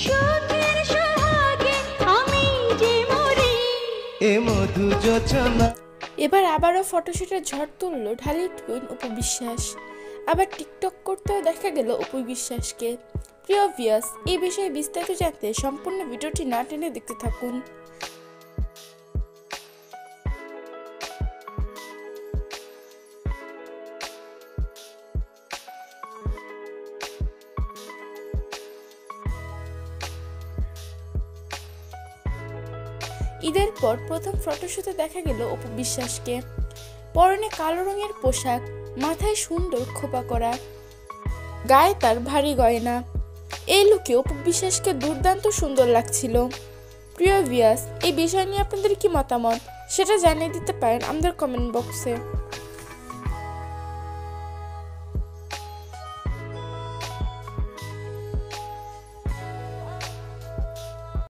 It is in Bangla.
সুখের সোহাগে আমি যে মরি। এ মধু যোচনা। এবার আবারও ফটোশুটের ঝড় তুলল ঢালি টুইন অপু বিশ্বাস। আবার টিকটক করতেও দেখা গেল অপু বিশ্বাসকে। প্রিয় ভিউয়ার্স, এই বিষয়ে বিস্তারিত জানতে সম্পূর্ণ ভিডিওটি না টেনে দেখতে থাকুন। ঈদের পর প্রথম ফটোশুটে দেখা গেল অপু বিশ্বাসকে। পরনে কালো রঙের পোশাক, মাথায় সুন্দর খোপা করা, গায়ে তার ভারী গয়না। এই লুকে অপু বিশ্বাসকে দুর্দান্ত সুন্দর লাগছিল। প্রিয় ভিউয়ার্স, এই বিষয় নিয়ে আপনাদের কি মতামত সেটা জানিয়ে দিতে পারেন আমাদের কমেন্ট বক্সে।